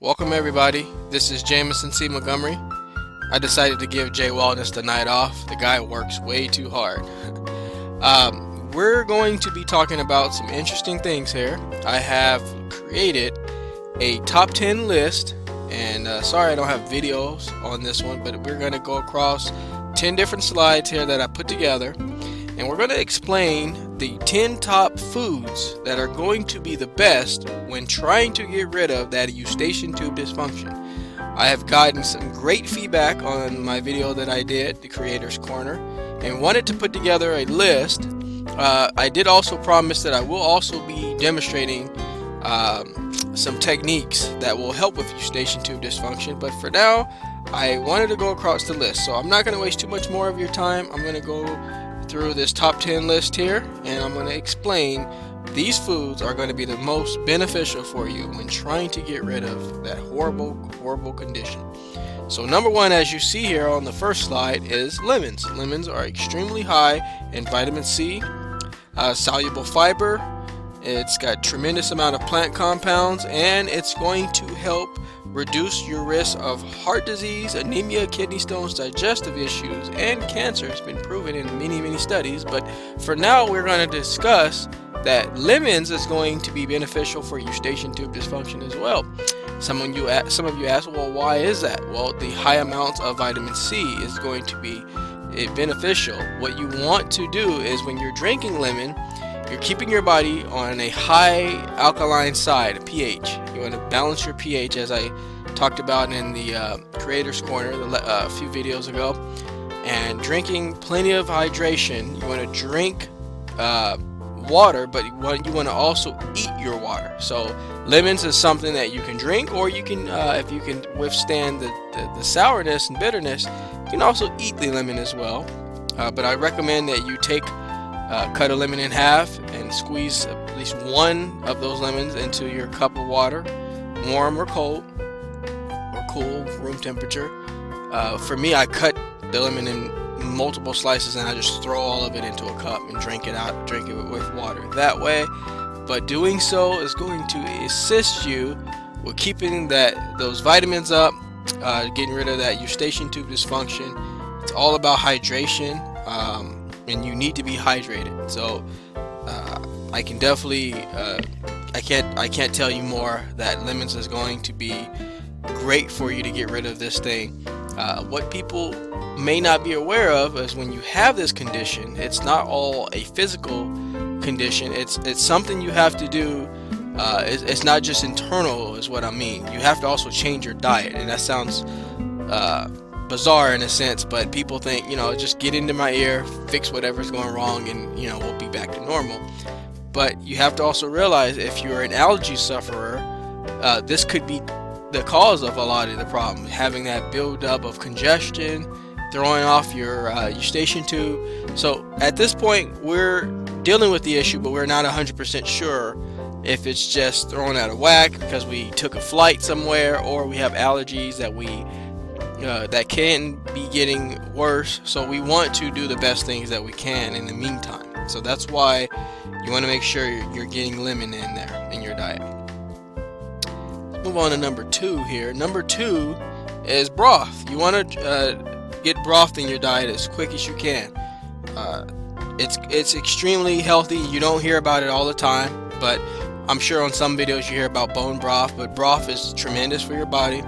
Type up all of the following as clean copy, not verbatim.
Welcome everybody, this is Jameson C. Montgomery. I decided to give Jay Wellness the night off. The guy works way too hard. We're going to be talking about some interesting things here. I have created a top 10 list, and sorry I don't have videos on this one, but we're going to go across 10 different slides here that I put together, and we're going to explain the 10 top foods that are going to be the best when trying to get rid of that eustachian tube dysfunction. I have gotten some great feedback on my video that I did, the Creator's Corner, and wanted to put together a list. I did also promise that I will also be demonstrating some techniques that will help with eustachian tube dysfunction, but for now I wanted to go across the list, so I'm not going to waste too much more of your time. I'm going to go through this top 10 list here, and I'm going to explain these foods are going to be the most beneficial for you when trying to get rid of that horrible condition. So number one, as you see here on the first slide, is lemons. Lemons are extremely high in vitamin C, soluble fiber. It's got tremendous amount of plant compounds, and it's going to help reduce your risk of heart disease, anemia, kidney stones, digestive issues, and cancer. It's been proven in many studies, but for now we're going to discuss that lemons is going to be beneficial for eustachian tube dysfunction as well. Some of you ask, well, why is that? Well, the high amounts of vitamin C is going to be beneficial. What you want to do is, when you're drinking lemon, you're keeping your body on a high alkaline side, pH. You want to balance your pH, as I talked about in the Creator's Corner a few videos ago. And drinking plenty of hydration. You want to drink water, but you want to also eat your water. So lemons is something that you can drink, or you can, if you can withstand the sourness and bitterness, you can also eat the lemon as well. But I recommend that you cut a lemon in half and squeeze at least one of those lemons into your cup of water, warm or cold, or cool, room temperature. For me, I cut the lemon in multiple slices and I just throw all of it into a cup and drink it with water that way. But doing so is going to assist you with keeping those vitamins up, getting rid of that eustachian tube dysfunction. It's all about hydration. And you need to be hydrated. So I can definitely I can't tell you more that lemons is going to be great for you to get rid of this thing. What people may not be aware of is, when you have this condition, it's not all a physical condition. It's something you have to do. It's not just internal, is what I mean. You have to also change your diet, and that sounds bizarre in a sense, but people think, just get into my ear, fix whatever's going wrong, and we'll be back to normal. But you have to also realize, if you're an allergy sufferer, this could be the cause of a lot of the problem, having that buildup of congestion, throwing off your eustachian tube. So at this point, we're dealing with the issue, but we're not 100% sure if it's just thrown out of whack because we took a flight somewhere, or we have allergies that can be getting worse. So we want to do the best things that we can in the meantime. So that's why you want to make sure you're getting lemon in there in your diet. Let's move on to number 2 here. Number 2 is broth. You want to get broth in your diet as quick as you can. It's extremely healthy. You don't hear about it all the time, but I'm sure on some videos you hear about bone broth, but broth is tremendous for your body.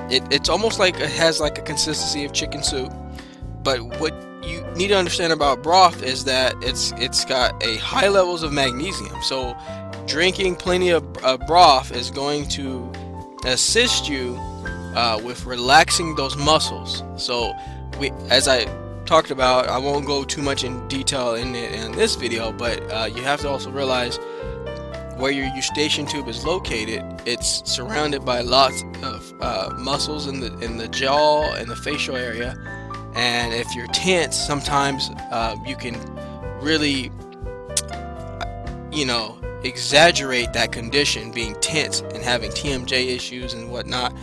It's almost like it has like a consistency of chicken soup, but what you need to understand about broth is that it's got a high levels of magnesium. So drinking plenty of broth is going to assist you with relaxing those muscles. So as I talked about, I won't go too much in detail in this video, but you have to also realize where your eustachian tube is located. It's surrounded by lots of muscles in the jaw and the facial area, and if you're tense, sometimes you can really exaggerate that condition, being tense and having TMJ issues and whatnot.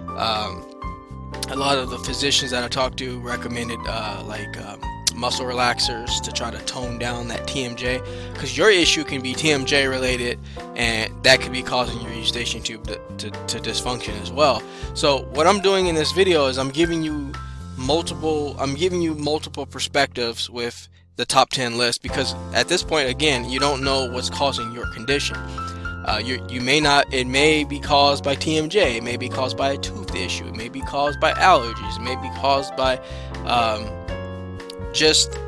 A lot of the physicians that I talked to recommended muscle relaxers to try to tone down that TMJ, because your issue can be TMJ related, and that could be causing your eustachian tube to dysfunction as well. So what I'm doing in this video is I'm giving you multiple perspectives with the top 10 list, because at this point, again, you don't know what's causing your condition. You may not, it may be caused by TMJ, it may be caused by a tooth issue, it may be caused by allergies, it may be caused by just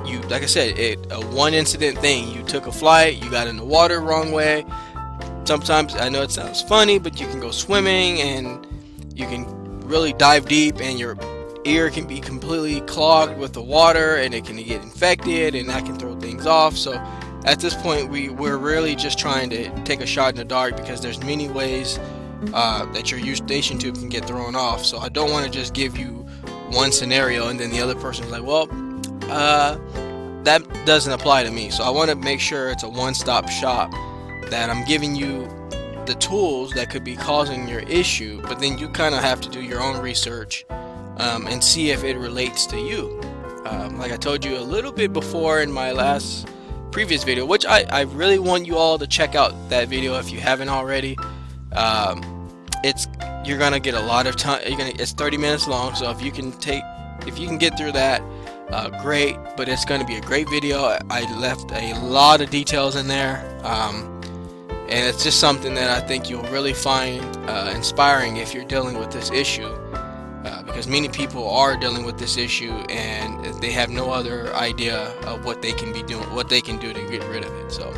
you, like I said, a one incident thing. You took a flight, you got in the water wrong way. Sometimes, I know it sounds funny, but you can go swimming and you can really dive deep, and your ear can be completely clogged with the water, and it can get infected, and that can throw things off. So at this point, we're really just trying to take a shot in the dark, because there's many ways that your eustachian tube can get thrown off. So I don't want to just give you one scenario and then the other person's like, well, that doesn't apply to me. So I want to make sure it's a one-stop shop, that I'm giving you the tools that could be causing your issue, but then you kind of have to do your own research and see if it relates to you. Like I told you a little bit before in my previous video, which I really want you all to check out that video if you haven't already. You're gonna get a lot of time. It's 30 minutes long, so if you can get through that, great. But it's gonna be a great video. I left a lot of details in there, and it's just something that I think you'll really find inspiring if you're dealing with this issue, because many people are dealing with this issue and they have no other idea of what they can be doing, what they can do to get rid of it. So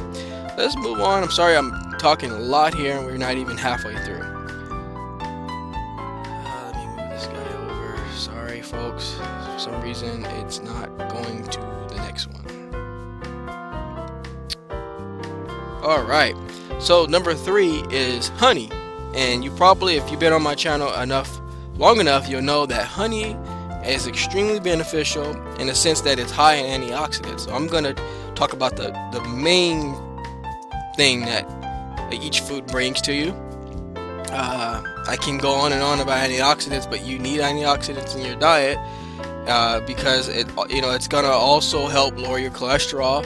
let's move on. I'm sorry I'm talking a lot here and we're not even halfway through. Let me move this guy over. Sorry folks, for some reason it's not going to the next one. Alright, so number 3 is honey. And you probably, if you've been on my channel long enough, you'll know that honey is extremely beneficial in the sense that it's high in antioxidants. So I'm going to talk about the main thing that each food brings to you. I can go on and on about antioxidants, but you need antioxidants in your diet because it's going to also help lower your cholesterol.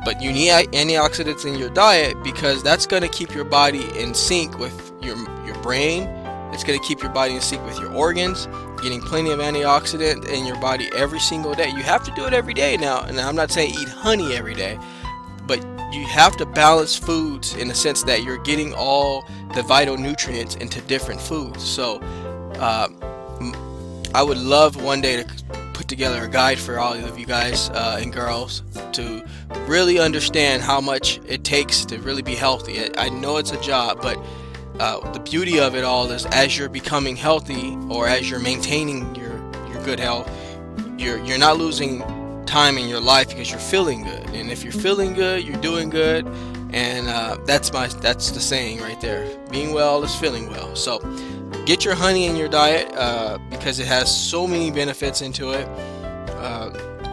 But you need antioxidants in your diet because that's going to keep your body in sync with your brain. It's going to keep your body in sync with your organs, getting plenty of antioxidant in your body every single day. You have to do it every day now, and I'm not saying eat honey every day, but you have to balance foods in the sense that you're getting all the vital nutrients into different foods. So I would love one day to put together a guide for all of you guys and girls to really understand how much it takes to really be healthy. I know it's a job, but the beauty of it all is as you're becoming healthy, or as you're maintaining your good health, you're not losing time in your life because you're feeling good. And if you're feeling good, you're doing good, and that's the saying right there. Being well is feeling well. So get your honey in your diet because it has so many benefits into it,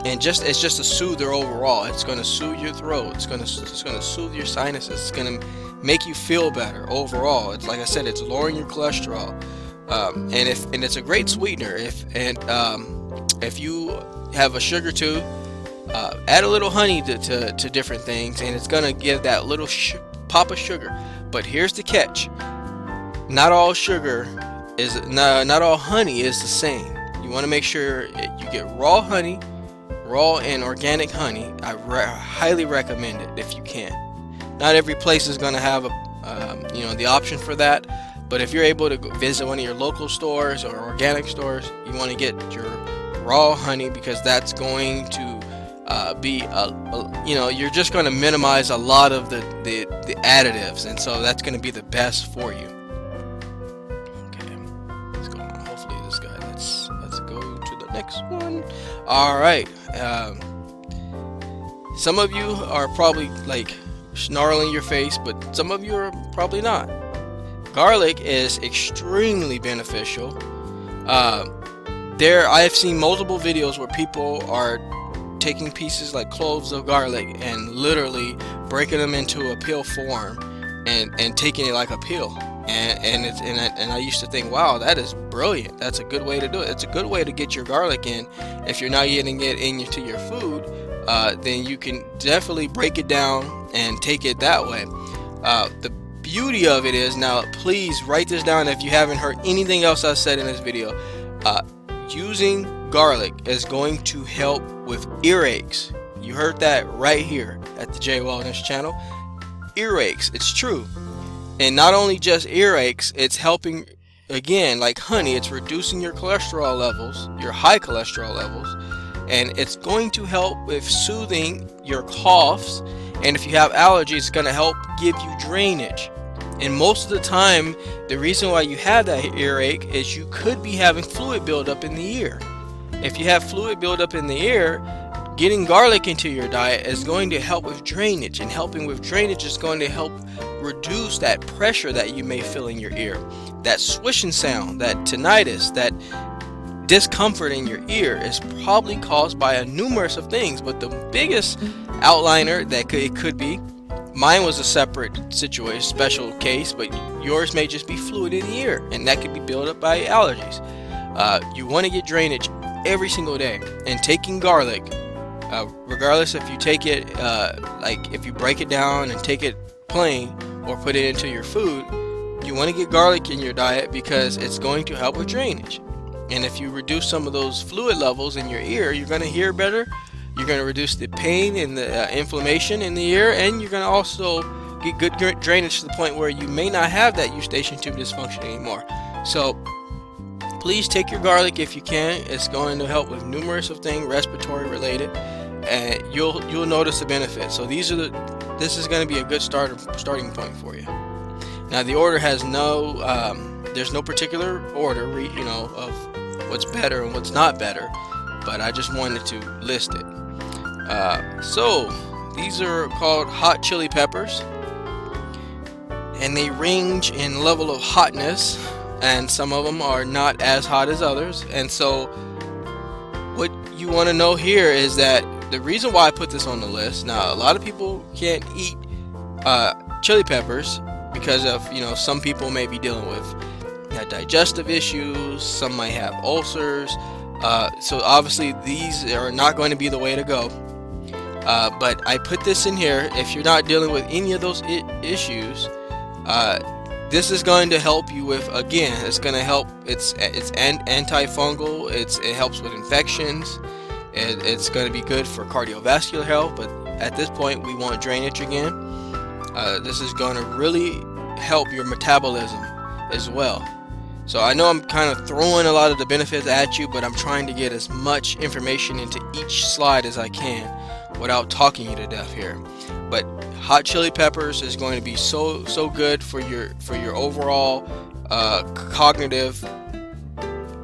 and it's just a soother overall. It's going to soothe your throat. It's going to soothe your sinuses. It's going to make you feel better overall. It's like I said, it's lowering your cholesterol, and it's a great sweetener. If you have a sugar tooth, add a little honey to different things, and it's gonna give that little pop of sugar. But here's the catch: not all honey is the same. You want to make sure you get raw honey, raw and organic honey. I highly recommend it if you can. Not every place is going to have the option for that, but if you're able to visit one of your local stores or organic stores, you want to get your raw honey, because that's going to you're just going to minimize a lot of the additives, and so that's going to be the best for you. Okay, let's go on. Hopefully this guy. Let's go to the next one. All right. Some of you are probably like snarling your face, but some of you are probably not. Garlic is extremely beneficial. I have seen multiple videos where people are taking pieces like cloves of garlic and literally breaking them into a pill form and taking it like a pill. And I used to think, wow, that is brilliant. That's a good way to do it. It's a good way to get your garlic in. If you're not getting it into your food, then you can definitely break it down and take it that way. The beauty of it is, now please write this down if you haven't heard anything else I said in this video. Using garlic is going to help with earaches. You heard that right here at the J Wellness channel. Earaches, it's true. And not only just earaches, it's helping, again, like honey, it's reducing your cholesterol levels, your high cholesterol levels, and it's going to help with soothing your coughs. And if you have allergies, it's going to help give you drainage. And most of the time, the reason why you have that earache is you could be having fluid buildup in the ear. If you have fluid buildup in the ear, getting garlic into your diet is going to help with drainage, and helping with drainage is going to help reduce that pressure that you may feel in your ear. That swishing sound, that tinnitus, that discomfort in your ear is probably caused by a numerous of things, but the biggest outliner that it could be, mine was a separate situation, special case, but yours may just be fluid in the ear, and that could be built up by allergies. You want to get drainage every single day, and taking garlic, regardless if you take it, like if you break it down and take it plain or put it into your food, you want to get garlic in your diet because it's going to help with drainage. And if you reduce some of those fluid levels in your ear, you're going to hear better. You're going to reduce the pain and the inflammation in the ear, and you're going to also get good drainage to the point where you may not have that eustachian tube dysfunction anymore. So please take your garlic if you can. It's going to help with numerous of things respiratory related, and you'll notice the benefits. So this is going to be a good starting point for you. Now the order has there's no particular order, of what's better and what's not better, but I just wanted to list it. So these are called hot chili peppers, and they range in level of hotness, and some of them are not as hot as others. And so what you want to know here is that the reason why I put this on the list, now a lot of people can't eat chili peppers because of, some people may be dealing with digestive issues, some might have ulcers, so obviously these are not going to be the way to go. But I put this in here if you're not dealing with any of those issues. This is going to help you with, again, it's going to help, it's antifungal, it helps with infections, it's going to be good for cardiovascular health, but at this point we want drainage again. This is going to really help your metabolism as well. So I know I'm kind of throwing a lot of the benefits at you, but I'm trying to get as much information into each slide as I can without talking you to death here. But hot chili peppers is going to be so good for your overall cognitive,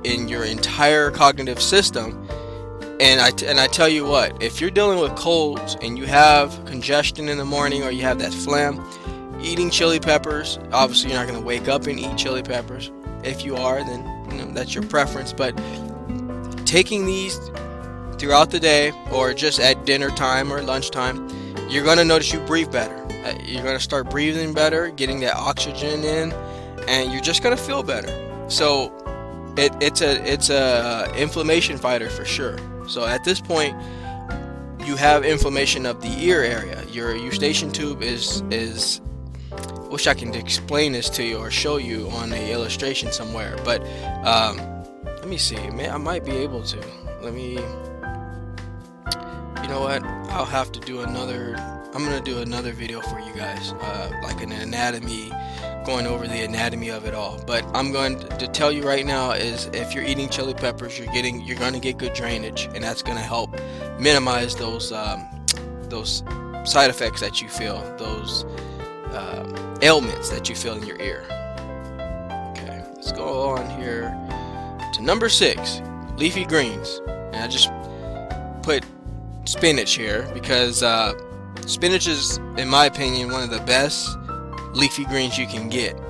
in your entire cognitive system. And I tell you what, if you're dealing with colds and you have congestion in the morning or you have that phlegm, eating chili peppers, obviously you're not going to wake up and eat chili peppers. If you are, then that's your preference, but taking these throughout the day or just at dinner time or lunchtime, you're going to notice you breathe better. You're going to start breathing better, getting that oxygen in, and you're just going to feel better. So it's a inflammation fighter for sure. So at this point, you have inflammation of the ear area. Your eustachian tube is wish I can explain this to you or show you on an illustration somewhere, but let me see. I might be able to. You know what? I'll have to do another. I'm gonna do another video for you guys, like an anatomy, going over the anatomy of it all. But I'm going to tell you right now is if you're eating chili peppers, you're going to get good drainage, and that's going to help minimize those side effects that you feel, those ailments that you feel in your ear. Okay, let's go on here to number 6, leafy greens. And I just put spinach here because spinach is, in my opinion, one of the best leafy greens you can get.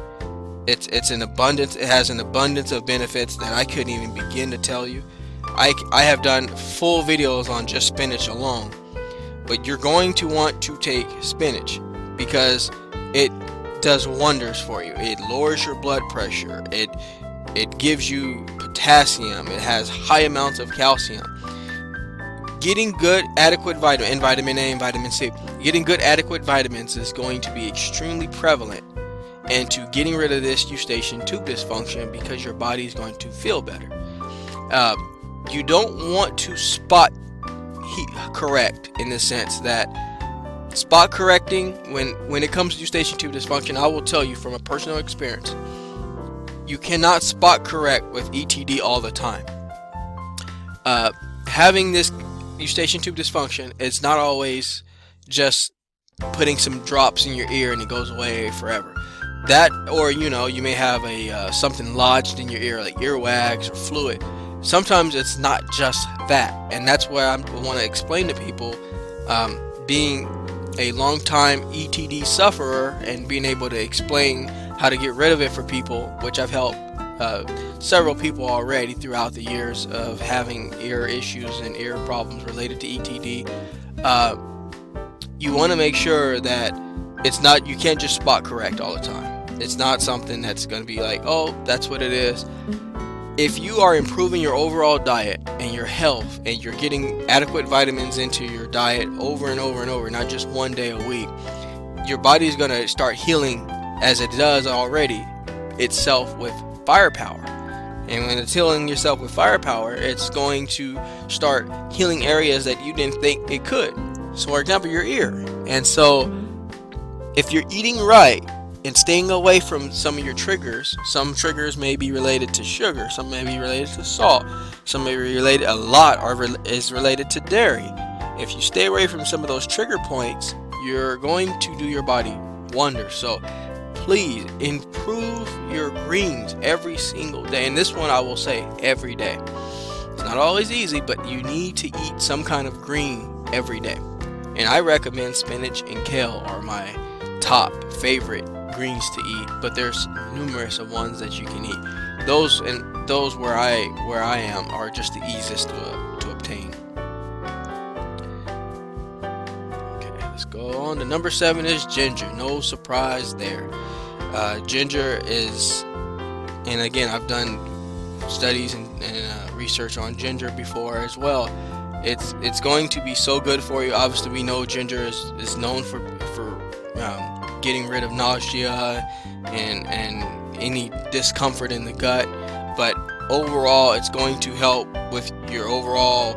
It's an abundance. It has an abundance of benefits that I couldn't even begin to tell you. I have done full videos on just spinach alone, but you're going to want to take spinach because it does wonders for you. It lowers your blood pressure. It gives you potassium. It has high amounts of calcium. Getting good adequate vitamin A and vitamin C. Getting good adequate vitamins is going to be extremely prevalent into getting rid of this eustachian tube dysfunction, because your body is going to feel better. You don't want to spot correct, in the sense that spot correcting when it comes to eustachian tube dysfunction, I will tell you from a personal experience, you cannot spot correct with ETD all the time. Having this eustachian tube dysfunction, it's not always just putting some drops in your ear and it goes away forever. That, or you may have something lodged in your ear, like earwax or fluid. Sometimes it's not just that, and that's where I want to explain to people, being a long-time ETD sufferer and being able to explain how to get rid of it for people, which I've helped several people already throughout the years of having ear issues and ear problems related to ETD. You want to make sure that you can't just spot correct all the time. It's not something that's going to be like, oh, that's what it is. If you are improving your overall diet and your health, and you're getting adequate vitamins into your diet over and over and over, not just one day a week, your body is going to start healing, as it does already, itself with firepower. And when it's healing yourself with firepower, it's going to start healing areas that you didn't think it could. So, for example, your ear. And so, if you're eating right and staying away from some of your triggers, some triggers may be related to sugar, some may be related to salt, some may be related, is related to dairy. If you stay away from some of those trigger points, you're going to do your body wonders. So please improve your greens every single day. And this one I will say every day. It's not always easy, but you need to eat some kind of green every day. And I recommend spinach and kale are my top favorite greens to eat, but there's numerous of ones that you can eat. Those where I am are just the easiest to obtain. Okay, let's go on to number 7 is ginger. No surprise there. Ginger is, and again, I've done studies and research on ginger before as well. It's going to be so good for you. Obviously, we know ginger is known for getting rid of nausea and any discomfort in the gut, but overall it's going to help with your overall,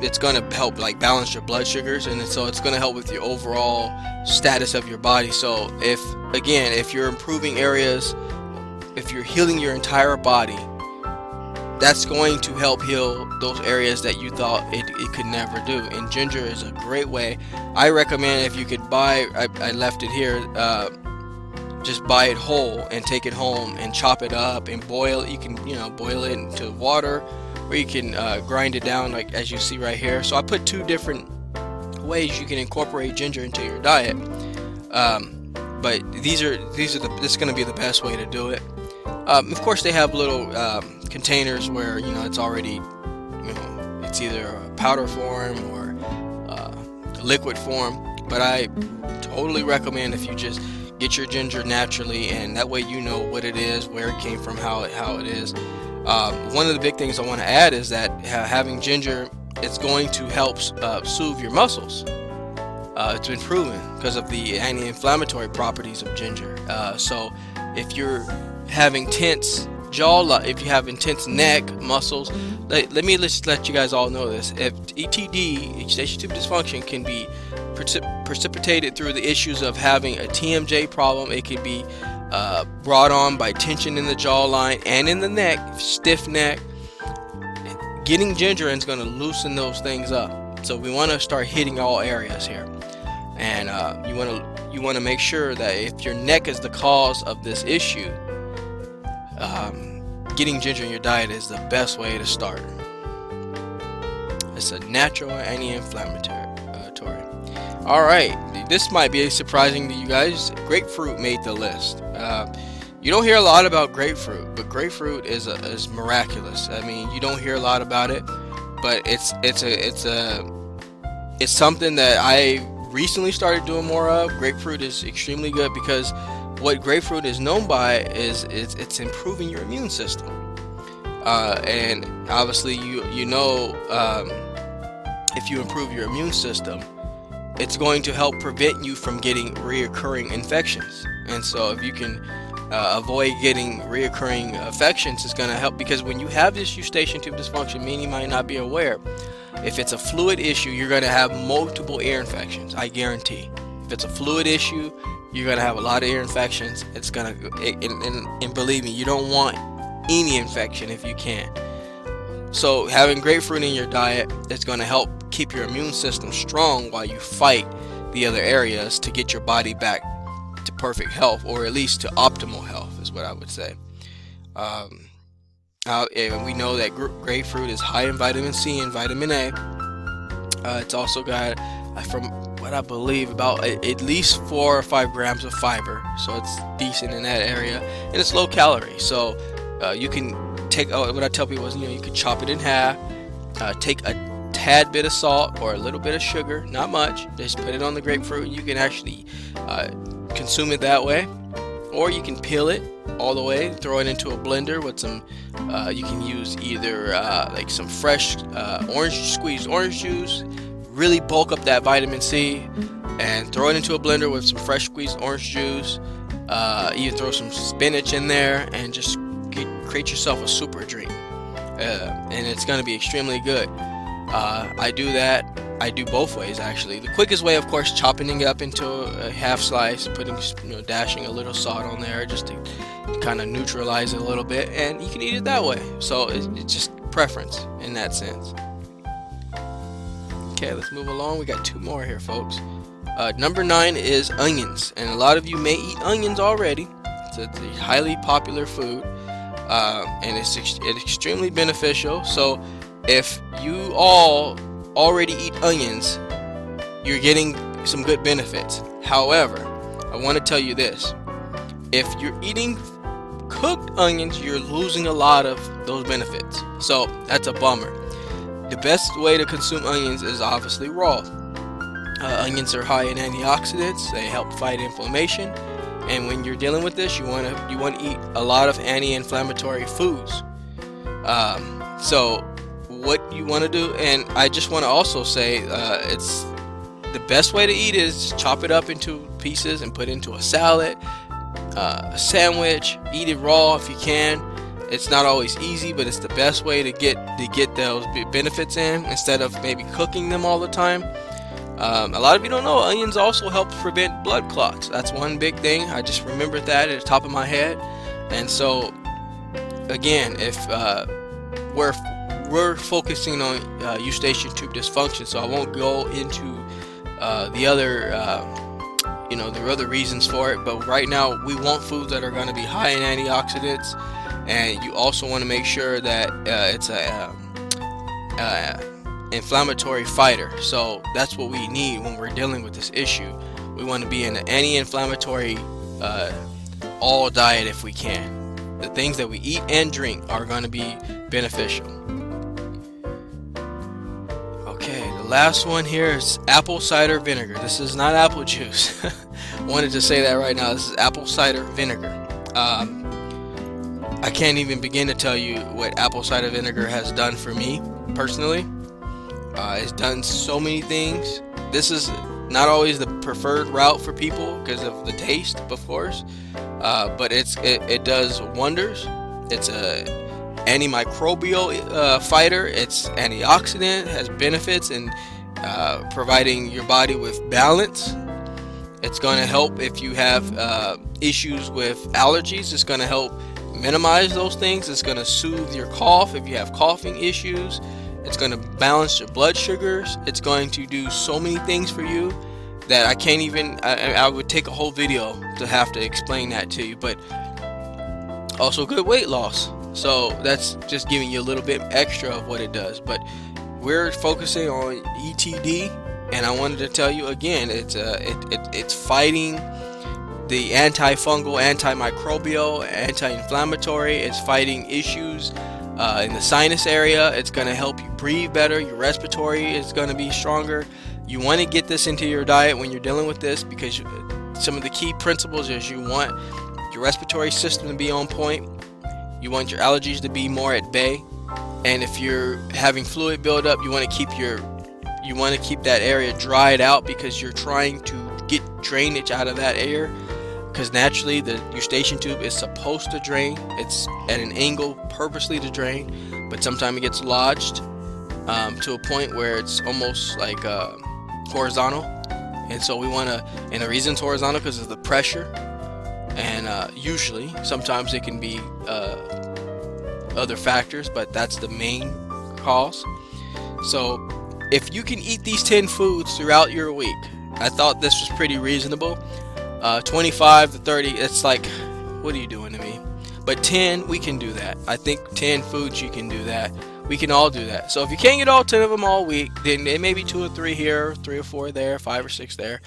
it's going to help like balance your blood sugars, and so it's going to help with your overall status of your body. So if you're improving areas, if you're healing your entire body, that's going to help heal those areas that you thought it could never do. And ginger is a great way. I recommend, if you could buy, I left it here, just buy it whole and take it home and chop it up and boil it. You can boil it into water, or you can grind it down like as you see right here. So I put 2 different ways you can incorporate ginger into your diet, but this is going to be the best way to do it. Of course, they have little containers where it's already, it's either a powder form or liquid form, but I totally recommend if you just get your ginger naturally, and that way you know what it is, where it came from, how it is. One of the big things I want to add is that having ginger, it's going to help soothe your muscles. It's been proven because of the anti-inflammatory properties of ginger. So if you're having tense jaw, if you have intense neck muscles, let me just let you guys all know this. If ETD, eustachian tube dysfunction, can be precipitated through the issues of having a TMJ problem, it can be brought on by tension in the jawline and in the neck, stiff neck. Getting ginger is going to loosen those things up. So we want to start hitting all areas here, and you want to make sure that if your neck is the cause of this issue, getting ginger in your diet is the best way to start. It's a natural anti-inflammatory. Alright, this might be surprising to you guys. Grapefruit made the list. You don't hear a lot about grapefruit, but grapefruit is miraculous. I mean, you don't hear a lot about it, but it's something that I recently started doing more of. Grapefruit is extremely good because what grapefruit is known by is it's improving your immune system. And obviously, if you improve your immune system, it's going to help prevent you from getting reoccurring infections. And so if you can avoid getting reoccurring infections, it's going to help, because when you have this eustachian tube dysfunction, meaning you might not be aware, if it's a fluid issue, you're going to have multiple ear infections, I guarantee. If it's a fluid issue, you're going to have a lot of ear infections. It's going to, and believe me, you don't want any infection if you can. So having grapefruit in your diet is going to help keep your immune system strong while you fight the other areas to get your body back to perfect health, or at least to optimal health is what I would say. And we know that grapefruit is high in vitamin C and vitamin A. It's also got, from what I believe, about at least 4 or 5 grams of fiber, so it's decent in that area, and it's low calorie. So you can take, what I tell people is, you can chop it in half, take a tad bit of salt or a little bit of sugar, not much, just put it on the grapefruit, and you can actually consume it that way, or you can peel it all the way, throw it into a blender with some you can use either like some fresh squeezed orange juice, really bulk up that vitamin C, and throw it into a blender with some fresh squeezed orange juice. Even throw some spinach in there and just create yourself a super drink, and it's going to be extremely good. I do that. I do both ways, actually. The quickest way, of course, chopping it up into a half slice, dashing a little salt on there just to kind of neutralize it a little bit, and you can eat it that way. So it's just preference in that sense. Okay, let's move along. We got 2 more here, folks. Number 9 is onions, and a lot of you may eat onions already. It's a highly popular food, and it's extremely beneficial. So if you all already eat onions, you're getting some good benefits. However, I want to tell you this: if you're eating cooked onions, you're losing a lot of those benefits. So that's a bummer. The best way to consume onions is obviously raw. Onions are high in antioxidants. They help fight inflammation, and when you're dealing with this, you want to eat a lot of anti-inflammatory foods. So what you want to do, and I just want to also say, it's the best way to eat is chop it up into pieces and put it into a salad, a sandwich. Eat it raw if you can. It's not always easy, but it's the best way to get those benefits in, instead of maybe cooking them all the time. A lot of you don't know, onions also help prevent blood clots. That's one big thing. I just remembered that at the top of my head. And so again, if we're focusing on eustachian tube dysfunction, so I won't go into the other reasons for it. But right now, we want foods that are going to be high in antioxidants, and you also want to make sure that it's a inflammatory fighter. So that's what we need when we're dealing with this issue. We want to be in an anti-inflammatory all diet if we can. The things that we eat and drink are going to be beneficial. Okay, the last one here is apple cider vinegar. This is not apple juice. I wanted to say that right now. This is apple cider vinegar. I can't even begin to tell you what apple cider vinegar has done for me personally. It's done so many things. This is not always the preferred route for people because of the taste, of course, but it does wonders. It's a antimicrobial fighter. It's antioxidant, has benefits in providing your body with balance. It's going to help if you have issues with allergies. It's going to help minimize those things. It's going to soothe your cough if you have coughing issues. It's going to balance your blood sugars. It's going to do so many things for you that I can't even, I would take a whole video to have to explain that to you. But also good weight loss. So that's just giving you a little bit extra of what it does. But we're focusing on ETD, and I wanted to tell you again, it's fighting the antifungal, antimicrobial, anti-inflammatory. It's fighting issues in the sinus area. It's going to help you breathe better. Your respiratory is going to be stronger. You want to get this into your diet when you're dealing with this, because some of the key principles is you want your respiratory system to be on point, you want your allergies to be more at bay, and if you're having fluid buildup, you want to keep that area dried out, because you're trying to get drainage out of that air, because naturally the eustachian tube is supposed to drain. It's at an angle purposely to drain, but sometimes it gets lodged to a point where it's almost like horizontal, and so we want to, and the reason it's horizontal because of the pressure, and usually sometimes it can be other factors, but that's the main cause. So if you can eat these 10 foods throughout your week, I thought this was pretty reasonable. 25 to 30, it's like, what are you doing to me? But 10, we can do that. I think 10 foods, you can do that. We can all do that. So if you can't get all 10 of them all week, then it may be 2 or 3 here, 3 or 4 there, 5 or 6 there.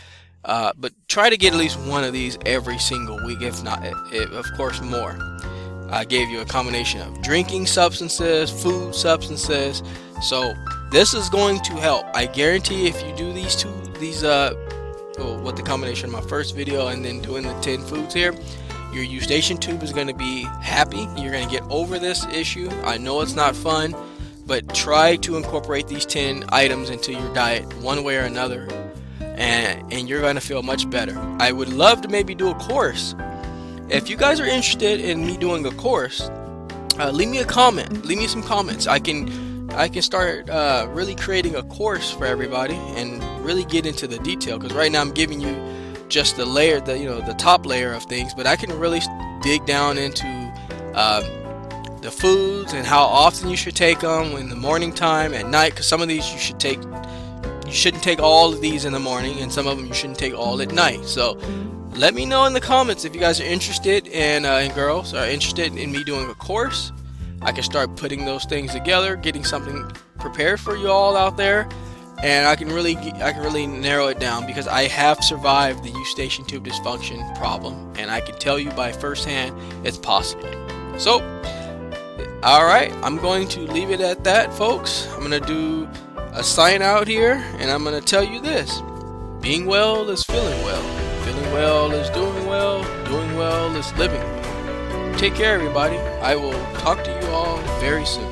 But try to get at least one of these every single week, if not, of course, more. I gave you a combination of drinking substances, food substances. So this is going to help. I guarantee if you do with the combination of my first video and then doing the 10 foods here, your eustachian tube is going to be happy. You're going to get over this issue. I know it's not fun, but try to incorporate these 10 items into your diet one way or another, and you're going to feel much better. I would love to maybe do a course. If you guys are interested in me doing a course, leave me a comment. Leave me some comments. I can start really creating a course for everybody and really get into the detail, because right now I'm giving you just the layer, the top layer of things, but I can really dig down into the foods and how often you should take them, in the morning time, at night, because some of these you shouldn't take all of these in the morning, and some of them you shouldn't take all at night. So let me know in the comments if you guys are interested, and girls are interested in me doing a course. I can start putting those things together, getting something prepared for you all out there, and I can really narrow it down, because I have survived the eustachian tube dysfunction problem, and I can tell you by firsthand it's possible. So, all right, I'm going to leave it at that, folks. I'm going to do a sign out here, and I'm going to tell you this: being well is feeling well is doing well is living well. Take care, everybody. I will talk to you all very soon.